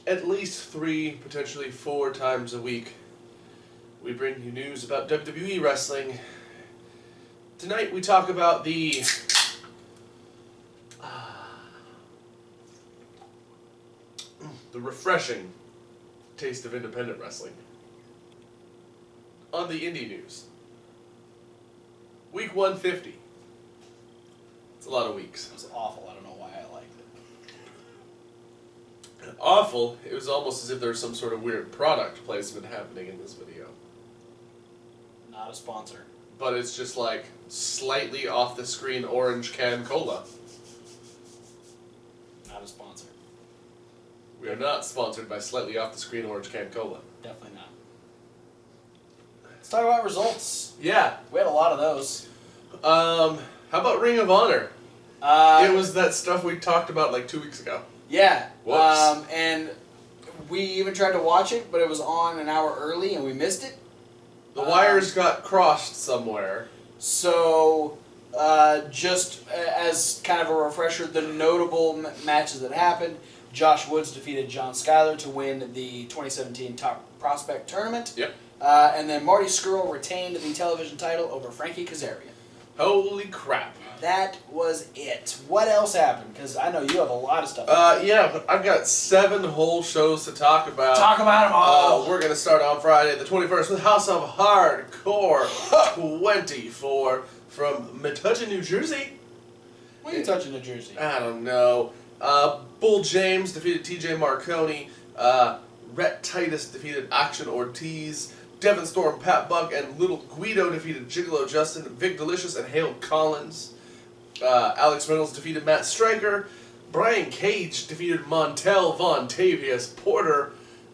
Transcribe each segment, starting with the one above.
at least 3, potentially 4 times a week, we bring you news about WWE wrestling. Tonight we talk about the refreshing taste of independent wrestling. On the indie news. Week 150. It's a lot of weeks. It was awful. I don't know why I liked it. Awful. It was almost as if there was some sort of weird product placement happening in this video. Not a sponsor. But it's just like slightly off the screen orange can cola. Not a sponsor. We are not sponsored by slightly off the screen orange can cola. Definitely not. Let's talk about results. Yeah. We had a lot of those. How about Ring of Honor? It was that stuff we talked about like 2 weeks ago. Yeah. Whoops. And we even tried to watch it, but it was on an hour early and we missed it. The wires got crossed somewhere. So, just as kind of a refresher, the notable matches that happened: Josh Woods defeated John Skyler to win the 2017 Top Prospect Tournament. Yep. And then Marty Scurll retained the television title over Frankie Kazarian. Holy crap. That was it. What else happened? Because I know you have a lot of stuff. Yeah, but I've got 7 whole shows to talk about. Talk about them all. We're going to start on Friday the 21st with House of Hardcore 24 from Metuchen, New Jersey. What are you touching, New Jersey? I don't know. Bull James defeated TJ Marconi. Rhett Titus defeated Action Ortiz. Devin Storm, Pat Buck, and Little Guido defeated Gigolo Justin, Vic Delicious, and Hale Collins. Alex Reynolds defeated Matt Stryker. Brian Cage defeated Montel Vontavious Porter.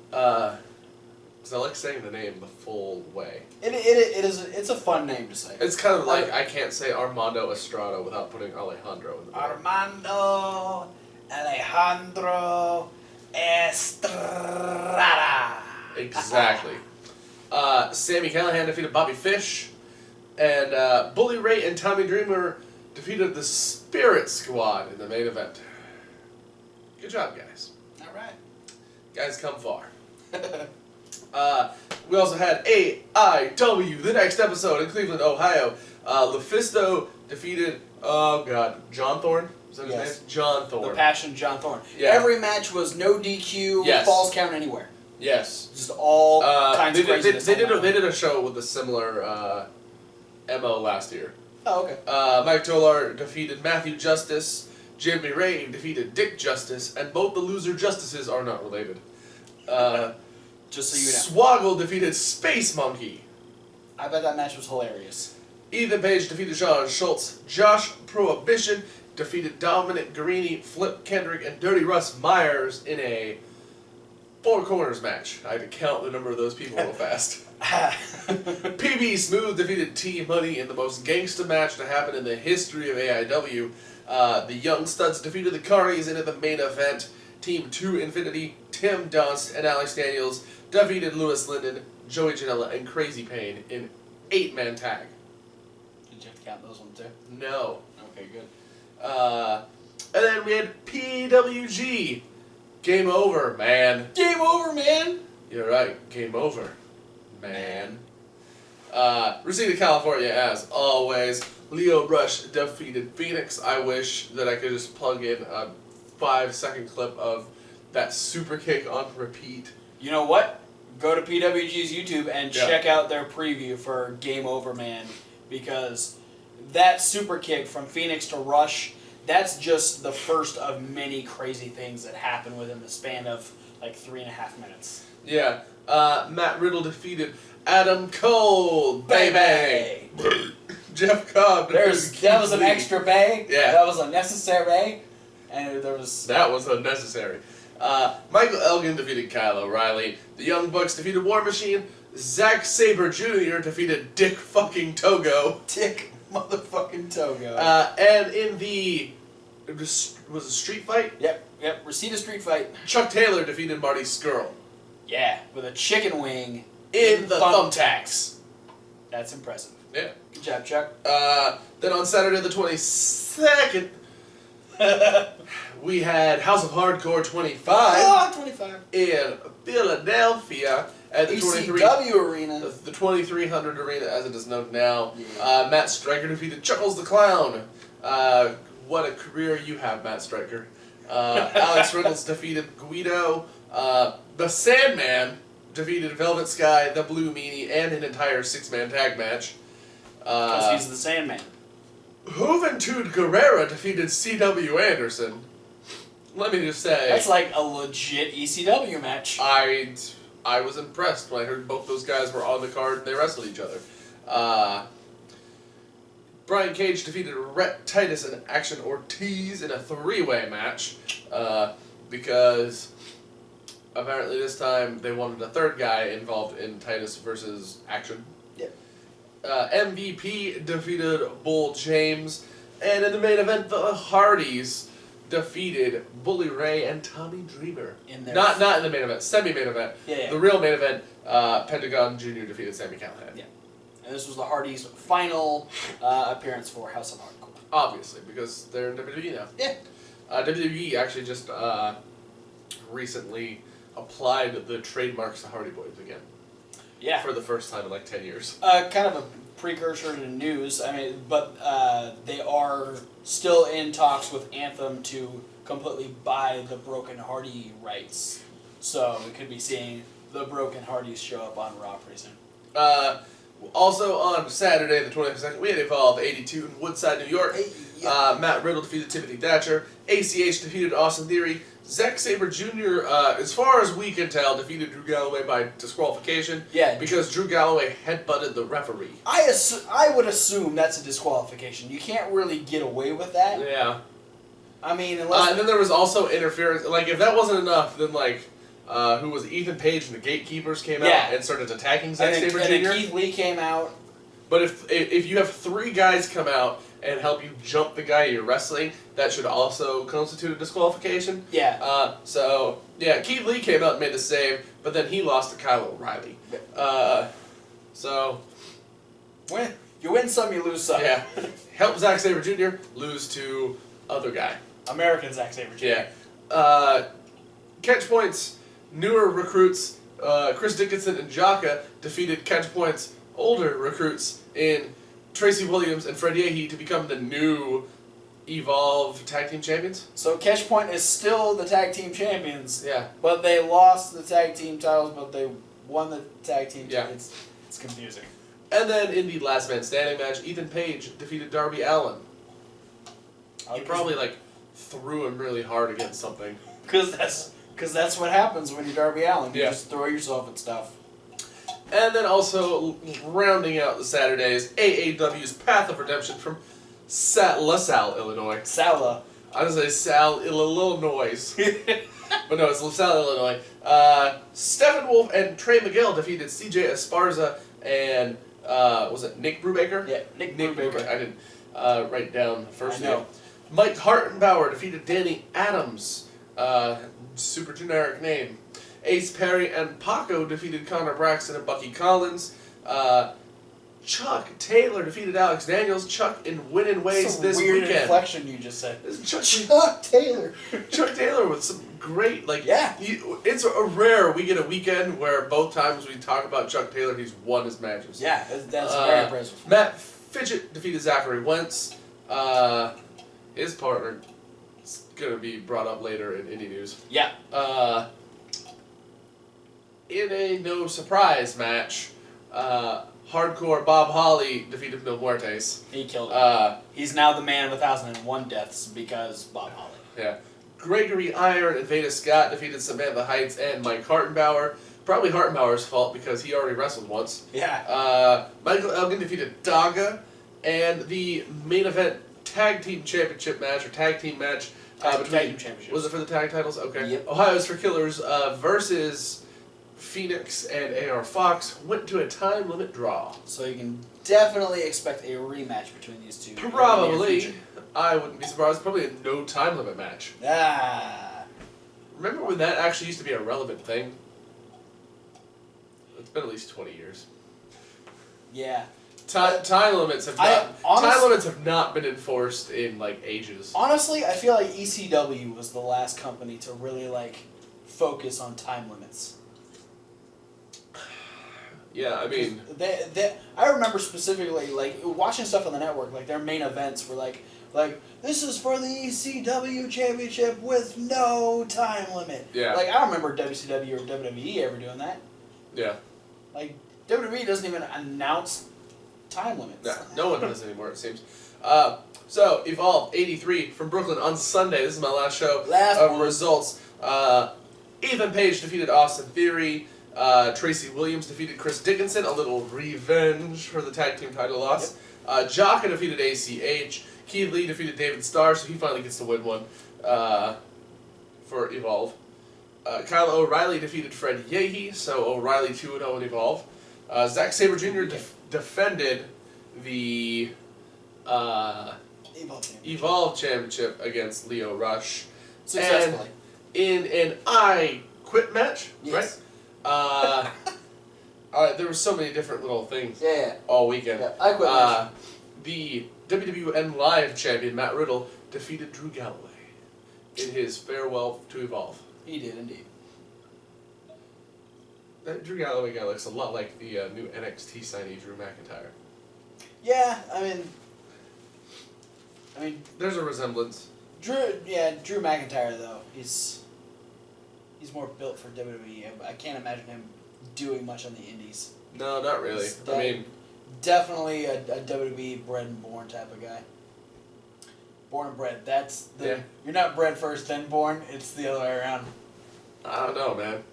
Because I like saying the name the full way. It's a fun name to say. It's kind of like I can't say Armando Estrada without putting Alejandro in the middle. Armando Alejandro Estrada. Exactly. Sammy Callahan defeated Bobby Fish. And Bully Ray and Tommy Dreamer defeated the Spirit Squad in the main event. Good job, guys. All right. Guys come far. We also had AIW, the next episode in Cleveland, Ohio. LuFisto defeated, John Thorne? Is that his name? John Thorne. The Passion John Thorne. Yeah. Every match was no DQ, Yes. falls count anywhere. Yes. Just all kinds of craziness. They did a show with a similar MO last year. Oh, okay. Mike Tolar defeated Matthew Justice. Jimmy Ray defeated Dick Justice, and both the loser justices are not related. Just so you know. Swoggle defeated Space Monkey. I bet that match was hilarious. Ethan Page defeated Sean Schultz. Josh Prohibition defeated Dominic Guarini, Flip Kendrick, and Dirty Russ Myers in a 4 corners match. I had to count the number of those people real fast. PB Smooth defeated T Money in the most gangsta match to happen in the history of AIW. The Young Studs defeated the Caris into the main event. Team 2 Infinity, Tim Dunst, and Alex Daniels defeated Lewis Linden, Joey Janela, and Crazy Payne in 8-man tag. Did you have to count those ones too? No. Okay, good. And then we had PWG. Game over, man. Game over, man! You're right. Game over, man. Reseda, California, as always. Leo Rush defeated Phoenix. I wish that I could just plug in a 5-second clip of that super kick on repeat. You know what? Go to PWG's YouTube and check out their preview for Game Over, man. Because that super kick from Phoenix to Rush, that's just the first of many crazy things that happen within the span of like 3.5 minutes. Yeah. Matt Riddle defeated Adam Cole, baby. Jeff Cobb defeated That was an extra bay. Yeah. That was unnecessary. And there was... That was unnecessary. Michael Elgin defeated Kyle O'Reilly. The Young Bucks defeated War Machine. Zack Sabre Jr. defeated Dick fucking Togo. Dick motherfucking Togo. And in the... was it street fight? Yep. Reseda Street Fight. Chuck Taylor defeated Marty Scurll. Yeah, with a chicken wing In the thumbtacks. That's impressive. Yeah. Good job, Chuck. Then on Saturday the 22nd, We had House of Hardcore 25 Oh, 25. in Philadelphia at the ECW arena. The 2300 arena, as it is known now. Yeah. Matt Striker defeated Chuckles the Clown. What a career you have, Matt Striker. Alex Reynolds defeated Guido. The Sandman defeated Velvet Sky, the Blue Meanie, and an entire 6-man tag match. Because he's the Sandman. Juventud Guerrera defeated C.W. Anderson. Let me just say, That's like a legit ECW match. I was impressed when I heard both those guys were on the card and they wrestled each other. Brian Cage defeated Rhett Titus and Action Ortiz in a 3-way match because apparently this time they wanted a third guy involved in Titus versus Action. Yeah. MVP defeated Bull James, and in the main event, the Hardys defeated Bully Ray and Tommy Dreamer. Not in the main event, semi-main event. Yeah. The real main event, Pentagon Jr. defeated Sami Callihan. Yeah. And this was the Hardys' final appearance for House of Hardcore. Obviously, because they're in WWE now. Yeah. WWE actually just recently applied the trademarks to Hardy Boys again. Yeah. For the first time in like 10 years. Kind of a precursor to news. I mean, but they are still in talks with Anthem to completely buy the Broken Hardy rights. So we could be seeing the Broken Hardys show up on Raw pretty soon. Also on Saturday, the 22nd, we had Evolve 82 in Woodside, New York. Matt Riddle defeated Timothy Thatcher. ACH defeated Austin Theory. Zack Sabre Jr., as far as we can tell, defeated Drew Galloway by disqualification. Yeah. Because Drew Galloway headbutted the referee. I would assume that's a disqualification. You can't really get away with that. Yeah. I mean, unless... and then there was also interference. Like, if that wasn't enough, then, like, who was it? Ethan Page and the Gatekeepers came out and started attacking Zack Sabre Jr. And then Keith Lee came out. But if you have 3 guys come out and help you jump the guy you're wrestling, that should also constitute a disqualification. Yeah. Keith Lee came out and made the save, but then he lost to Kyle O'Reilly. You win some, you lose some. Yeah. Help Zack Sabre Jr. lose to other guy. American Zack Sabre Jr. Yeah. Catch Point's newer recruits, Chris Dickinson and Jaka, defeated Catch Point's older recruits in Tracy Williams and Fred Yehi to become the new Evolve Tag Team Champions. So Catch Point is still the Tag Team Champions. Yeah. But they lost the Tag Team titles, but they won the Tag Team titles. It's confusing. And then in the last man standing match, Ethan Page defeated Darby Allin. He probably threw him really hard against something. Because that's what happens when you're Darby Allin. You Yeah. just throw yourself at stuff. And then also rounding out the Saturdays, AAW's Path of Redemption from LaSalle, Illinois. Sala. I was going to say Sal, Illinois. But no, it's LaSalle, Illinois. Stephen Wolf and Trey Miguel defeated CJ Esparza and, was it Nick Brubaker? Yeah, Nick Brubaker. I didn't write down the first I know. name. Mike Hartenbauer defeated Danny Adams. Super generic name. Ace Perry and Paco defeated Connor Braxton and Bucky Collins. Chuck Taylor defeated Alex Daniels. Chuck in winning ways this weird weekend. inflection you just said. Chuck Taylor. Chuck Taylor with some great, it's a rare we get a weekend where both times we talk about Chuck Taylor, he's won his matches. Yeah, that's very impressive. Matt Fidget defeated Zachary Wentz. His partner is going to be brought up later in Indie News. Yeah. In a no surprise match, Hardcore Bob Holly defeated Mil Muertes. He killed him. He's now the man of 1,001 deaths because Bob Holly. Yeah. Gregory Iron and Veda Scott defeated Samantha Heights and Mike Hartenbauer. Probably Hartenbauer's fault because he already wrestled once. Yeah. Michael Elgin defeated Daga, and the main event tag team championship match or tag team match Tag team championship. Was it for the tag titles? Okay. Yep. Ohio's for Killers versus Phoenix and AR Fox went to a time limit draw. So you can definitely expect a rematch between these two. Probably. I wouldn't be surprised. Probably a no time limit match. Remember when that actually used to be a relevant thing? It's been at least 20 years. Yeah. Time limits have not been enforced in like ages. Honestly, I feel like ECW was the last company to really like focus on time limits. Yeah, I mean, I remember specifically like watching stuff on the network. Like their main events were like this is for the ECW championship with no time limit. Yeah. Like I don't remember WCW or WWE ever doing that. Yeah. Like WWE doesn't even announce time limits. No one does anymore, it seems. So, Evolve 83 from Brooklyn on Sunday. This is my last show of results. Ethan Page defeated Austin Theory. Tracy Williams defeated Chris Dickinson. A little revenge for the tag team title loss. Yep. Jaka defeated ACH. Keith Lee defeated David Starr, so he finally gets to win one for Evolve. Kyle O'Reilly defeated Fred Yehi, so O'Reilly 2-0 in Evolve. Zack Sabre Jr. defended the Evolve Championship against Leo Rush. Successfully. And in an I Quit match, yes. right? There were so many different little things all weekend. Yeah, I Quit match. The WWN Live champion, Matt Riddle, defeated Drew Galloway in his farewell to Evolve. He did, indeed. That Drew Galloway guy looks a lot like the new NXT signee, Drew McIntyre. Yeah, I mean, there's a resemblance. Drew McIntyre though, he's more built for WWE. I can't imagine him doing much on the indies. No, not really. Definitely a WWE bred and born type of guy. Born and bred. That's You're not bred first, then born. It's the other way around. I don't know, man.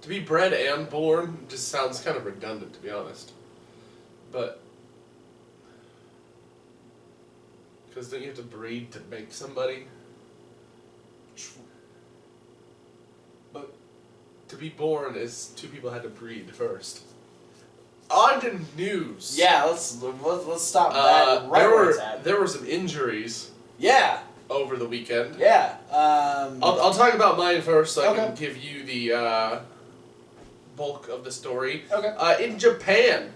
To be bred and born just sounds kind of redundant, to be honest. But because don't you have to breed to make somebody? But to be born is two people had to breed first. On to news. Yeah, let's stop that right where it's at. There were some injuries. Yeah. Over the weekend. Yeah. I'll talk about mine first, so I can give you the bulk of the story. Okay. In Japan,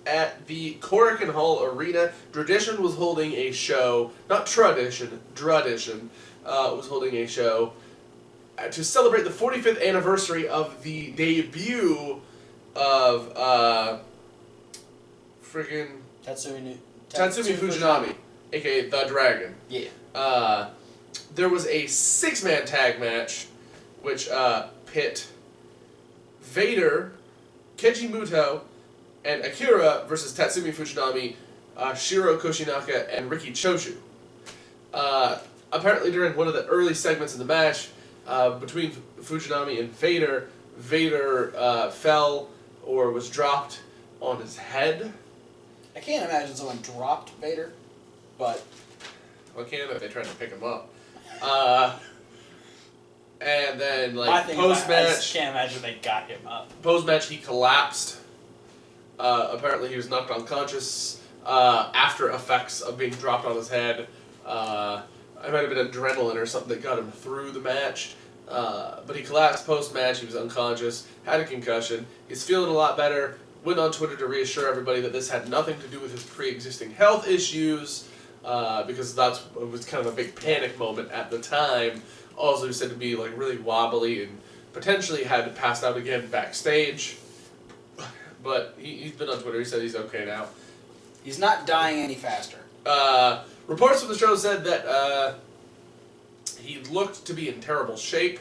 at the Korakuen Hall Arena, Tradition was holding a show. Not Tradition. Was holding a show to celebrate the 45th anniversary of the debut of Tatsumi Fujinami, aka The Dragon. Yeah. There was a 6-man tag match, which pit Vader, Kenji Muto, and Akira versus Tatsumi Fujinami, Shiro Koshinaka, and Riki Choshu. Apparently during one of the early segments of the match, between Fujinami and Vader, fell or was dropped on his head. I can't imagine someone dropped Vader, but... Well, can't if they tried to pick him up. And then, post-match... I just can't imagine they got him up. Post-match, he collapsed. Apparently he was knocked unconscious after effects of being dropped on his head. It might have been adrenaline or something that got him through the match. But he collapsed post-match, he was unconscious, had a concussion. He's feeling a lot better. Went on Twitter to reassure everybody that this had nothing to do with his pre-existing health issues, because it was kind of a big panic moment at the time. Also, he said to be really wobbly and potentially had passed out again backstage. But he's been on Twitter. He said he's okay now. He's not dying any faster. Reports from the show said that he looked to be in terrible shape,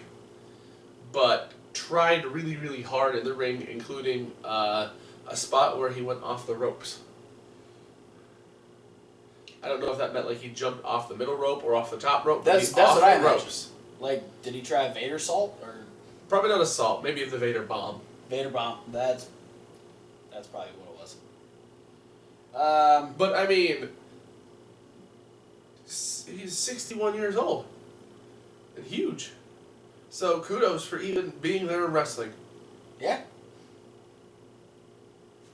but tried really, really hard in the ring, including a spot where he went off the ropes. I don't know if that meant he jumped off the middle rope or off the top rope. That's what I imagine. Did he try Vader salt or? Probably not assault. Maybe the Vader bomb. Vader bomb. That's probably what it was. But I mean, he's 61 years old and huge. So kudos for even being there in wrestling. Yeah.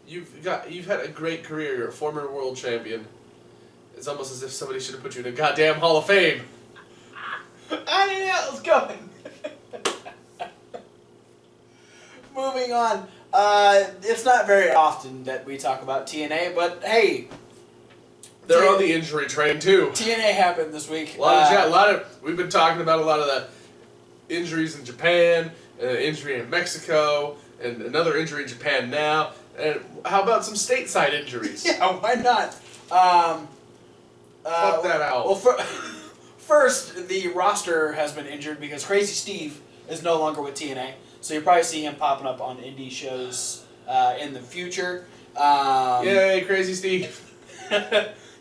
You've had a great career. You're a former world champion. It's almost as if somebody should have put you in a goddamn Hall of Fame. I knew that was coming. Moving on. It's not very often that we talk about TNA, but hey, they're on the injury train too. TNA happened this week. A lot of we've been talking about a lot of the injuries in Japan, an injury in Mexico, and another injury in Japan now. And how about some stateside injuries? Yeah, why not? Fuck that out. Well, first, the roster has been injured because Crazy Steve is no longer with TNA, so you'll probably see him popping up on indie shows in the future. Yay, Crazy Steve!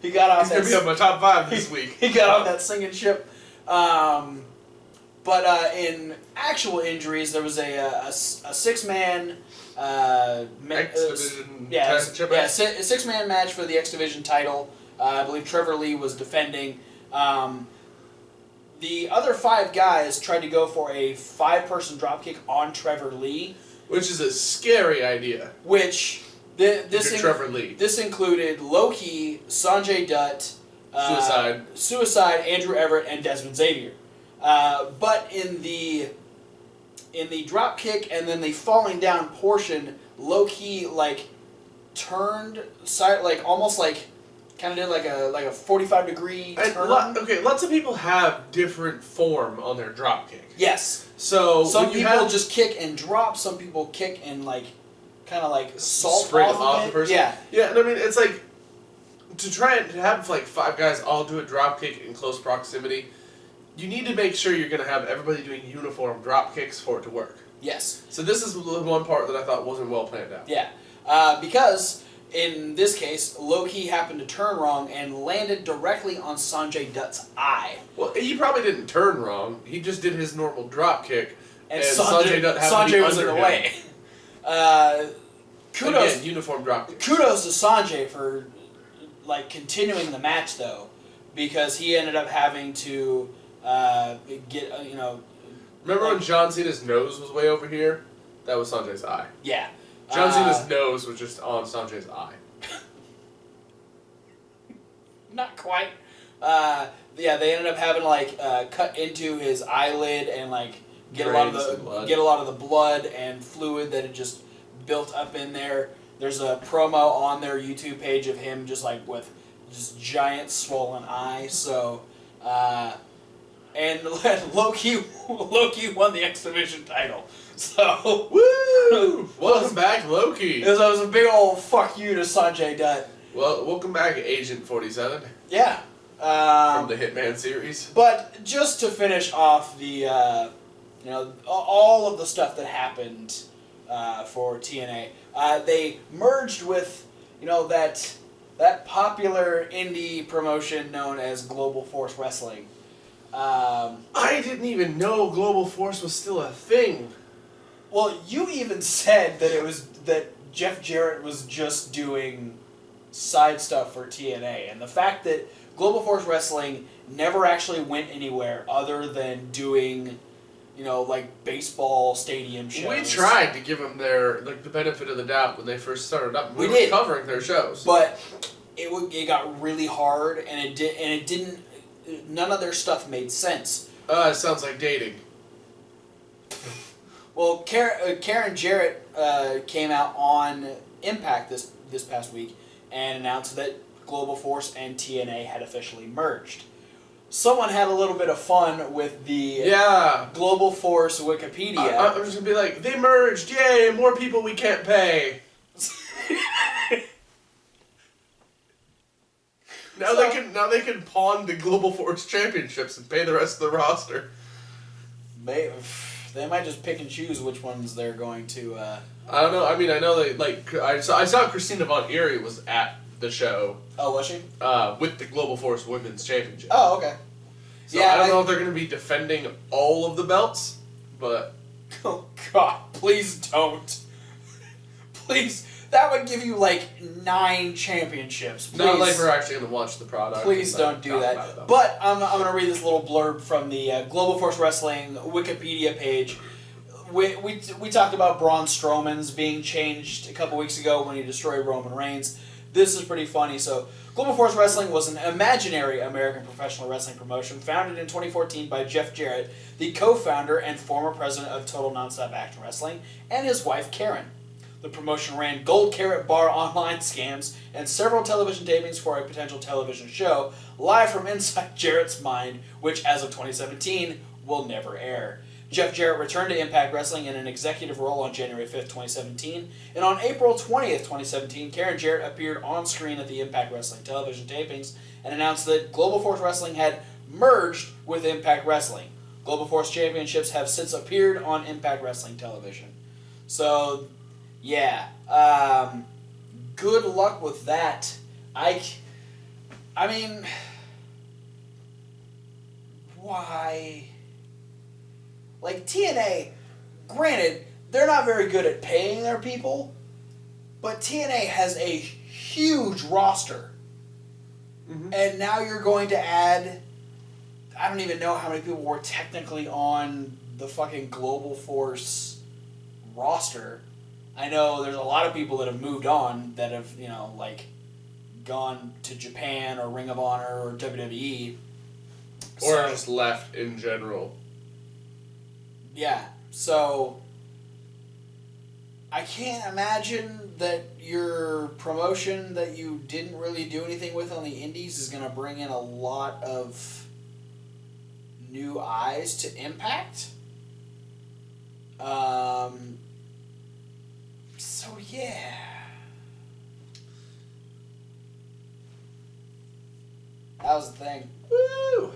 He got off. He's gonna be on my top 5 this week. He got off that singing ship. But in actual injuries, there was a 6-man X-Division championship match. A 6-man match for the X Division title. I believe Trevor Lee was defending. The other 5 guys tried to go for a 5-person dropkick on Trevor Lee, which is a scary idea. Which Trevor Lee. This included Low-Key, Sanjay Dutt, Suicide, Andrew Everett, and Desmond Xavier. But in the drop kick and then the falling down portion, Low-Key turned side almost kind of did like a 45-degree turn. Lots of people have different form on their drop kick. Yes. So some people just kick and drop. Some people kick and kind of salt spring off the person. Yeah. Yeah, and I mean it's to try and have 5 guys all do a drop kick in close proximity. You need to make sure you're going to have everybody doing uniform drop kicks for it to work. Yes. So this is the one part that I thought wasn't well planned out. Yeah. Because in this case, Low-Key happened to turn wrong and landed directly on Sanjay Dutt's eye. Well, he probably didn't turn wrong. He just did his normal drop kick. And Sanjay Dutt happened to be was in the way. Kudos. Again, uniform drop kick. Kudos to Sanjay for continuing the match though, because he ended up having to get Remember when John Cena's nose was way over here? That was Sanjay's eye. Yeah. John Cena's nose was just on Sanjay's eye. Not quite. They ended up having cut into his eyelid and get a lot of the blood and fluid that had just built up in there. There's a promo on their YouTube page of him just with just giant swollen eyes. So, and Low-Key won the X Division title. So, woo! Welcome back, Low-Key. It was a big old fuck you to Sanjay Dutt. Well, welcome back, Agent 47. Yeah. From the Hitman series. But just to finish off the, all of the stuff that happened for TNA, they merged with, that popular indie promotion known as Global Force Wrestling. I didn't even know Global Force was still a thing. Well, you even said that Jeff Jarrett was just doing side stuff for TNA, and the fact that Global Force Wrestling never actually went anywhere other than doing, baseball stadium shows. We tried to give them their the benefit of the doubt when they first started up. We did. were covering their shows, but it got really hard, and it didn't. None of their stuff made sense. It sounds like dating. Well, Karen Jarrett came out on Impact this past week and announced that Global Force and TNA had officially merged. Someone had a little bit of fun with the Global Force Wikipedia. I'm just gonna be like, they merged, yay! More people we can't pay. Now they can pawn the Global Force championships and pay the rest of the roster. They might just pick and choose which ones they're going to. I don't know. I mean, I know they I saw Christina Von Eerie was at the show. Oh, was she? With the Global Force Women's Championship. Oh, okay. So yeah, I don't know if they're going to be defending all of the belts, but. Oh God! Please don't. Please. That would give you 9 championships. Please. Not like we're actually going to watch the product. Please don't do that. But I'm going to read this little blurb from the Global Force Wrestling Wikipedia page. We talked about Braun Strowman's being changed a couple weeks ago when he destroyed Roman Reigns. This is pretty funny. So, Global Force Wrestling was an imaginary American professional wrestling promotion founded in 2014 by Jeff Jarrett, the co-founder and former president of Total Nonstop Action Wrestling, and his wife Karen. The promotion ran gold carrot bar online scams and several television tapings for a potential television show live from inside Jarrett's mind, which, as of 2017, will never air. Jeff Jarrett returned to Impact Wrestling in an executive role on January 5th, 2017, and on April 20th, 2017, Karen Jarrett appeared on screen at the Impact Wrestling television tapings and announced that Global Force Wrestling had merged with Impact Wrestling. Global Force Championships have since appeared on Impact Wrestling television. So, yeah, good luck with that. I mean, why? Like, TNA, granted, they're not very good at paying their people, but TNA has a huge roster. Mm-hmm. And now you're going to add, I don't even know how many people were technically on the fucking Global Force roster. I know there's a lot of people that have moved on that have, you know, like, gone to Japan or Ring of Honor or WWE. Or just left in general. Yeah, so I can't imagine that your promotion that you didn't really do anything with on the indies is going to bring in a lot of new eyes to Impact. So yeah. That was the thing. Woo!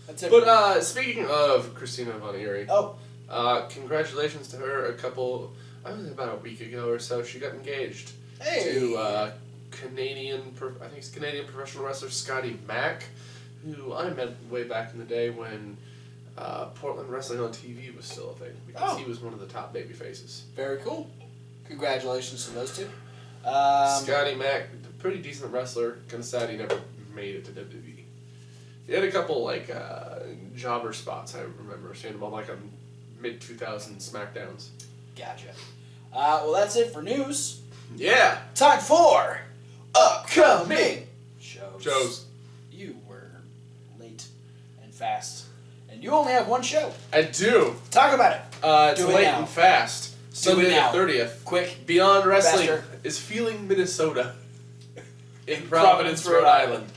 That's it. But speaking of Christina Von Eerie, oh, congratulations to her. I think about a week ago or so, she got engaged hey. to Canadian professional wrestler Scotty Mack, who I met way back in the day when Portland Wrestling on TV was still a thing, because he was one of the top baby faces. Very cool. Congratulations to those two. Scotty Mack, pretty decent wrestler. Kind of sad he never made it to WWE. He had a couple jobber spots. I remember seeing him on like a mid-2000s SmackDowns. Gotcha. Well, that's it for news. Yeah. Time for upcoming shows. You were late and fast, and you only have one show. I do. Talk about it. It's late and fast. Sunday the 30th. Quick. Beyond Wrestling faster. is feeling Minnesota in Providence, Rhode Island.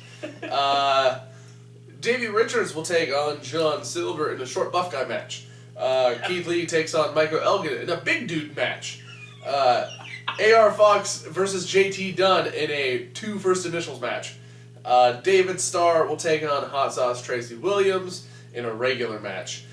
Davey Richards will take on John Silver in a short buff guy match. Keith Lee takes on Michael Elgin in a big dude match. AR Fox versus JT Dunn in a 2 first initials match. David Starr will take on Hot Sauce Tracy Williams in a regular match.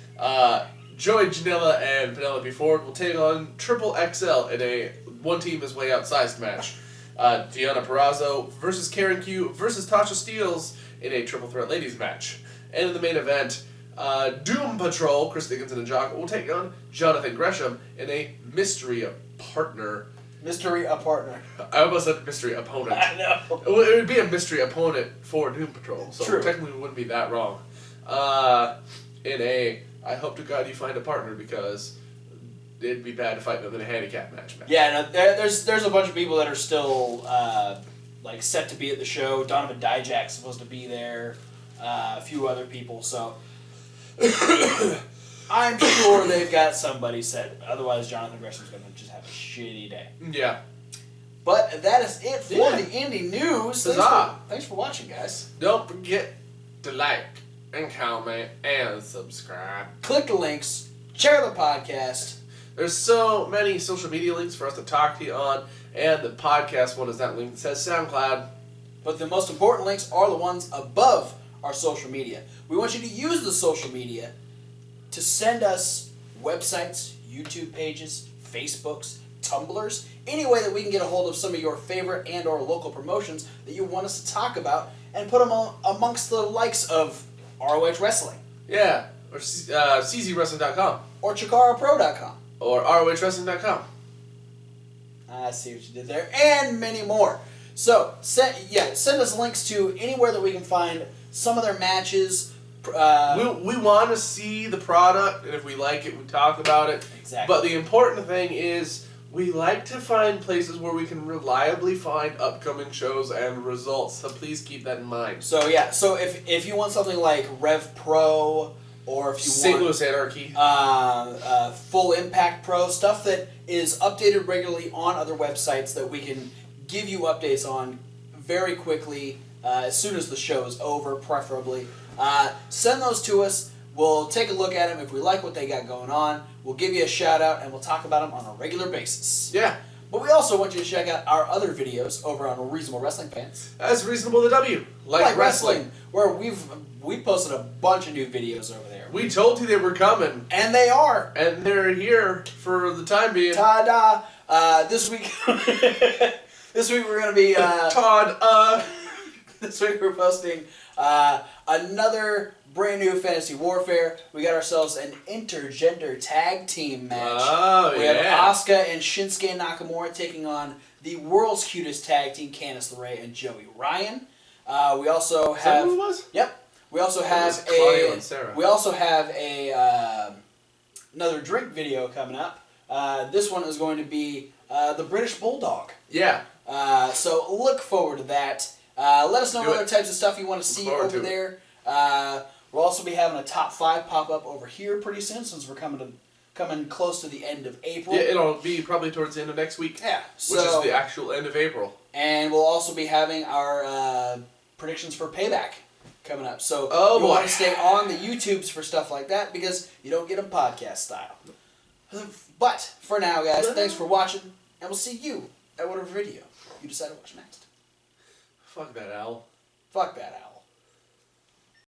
Joey Janela and Penelope Ford will take on Triple XL in a one team is way outsized match. Deanna Purrazzo versus Karen Q versus Tasha Steeles in a triple threat ladies match. And in the main event, Doom Patrol, Chris Dickinson and Jock, will take on Jonathan Gresham in a mystery partner. Mystery a partner. I almost said mystery opponent. I know. It would be a mystery opponent for Doom Patrol, so True. Technically we wouldn't be that wrong. In a, I hope to God you find a partner, because it'd be bad to fight them in a handicap match. Yeah, no, there's a bunch of people that are still set to be at the show. Donovan Dijak's supposed to be there. A few other people, so I'm sure they've got somebody set. Otherwise, Jonathan Gresham's going to just have a shitty day. Yeah. But that is it for the indie news. Thanks for watching, guys. Don't forget to like and comment and subscribe. Click the links. Share the podcast. There's so many social media links for us to talk to you on, and the podcast one is that link that says SoundCloud. But the most important links are the ones above our social media. We want you to use the social media to send us websites, YouTube pages, Facebooks, Tumblrs, any way that we can get a hold of some of your favorite and or local promotions that you want us to talk about, and put them amongst the likes of ROH Wrestling. Yeah, or czwrestling.com. Or ChikaraPro.com. Or ROHWrestling.com. I see what you did there. And many more. So, send us links to anywhere that we can find some of their matches. We want to see the product, and if we like it, we talk about it. Exactly. But the important thing is, we like to find places where we can reliably find upcoming shows and results. So please keep that in mind. So if you want something like Rev Pro, or if you St. want Louis Anarchy. Full Impact Pro, stuff that is updated regularly on other websites that we can give you updates on very quickly as soon as the show is over, preferably. Send those to us. We'll take a look at them. If we like what they got going on, we'll give you a shout out and we'll talk about them on a regular basis. Yeah. But we also want you to check out our other videos over on Reasonable Wrestling Fans. That's Reasonable to W. Like wrestling. Where we posted a bunch of new videos over there. We told you they were coming. And they are. And they're here for the time being. Ta-da! This week... this week we're going to be... This week we're posting another brand new Fantasy Warfare. We got ourselves an intergender tag team match. Oh, we have Asuka and Shinsuke Nakamura taking on the world's cutest tag team, Candice LeRae and Joey Ryan. We also have... Is that who it was? Yep. We also have Claudio and Sarah. We also have another drink video coming up. This one is going to be the British Bulldog. Yeah. So look forward to that. Let us know what other types of stuff you want to see over there. We'll also be having a top 5 pop up over here pretty soon, since we're coming close to the end of April. Yeah, it'll be probably towards the end of next week. Yeah, which is the actual end of April. And we'll also be having our predictions for Payback coming up. So you want to stay on the YouTubes for stuff like that, because you don't get them podcast style. But for now, guys, thanks for watching, and we'll see you at whatever video you decide to watch next. Fuck that owl. Fuck that owl.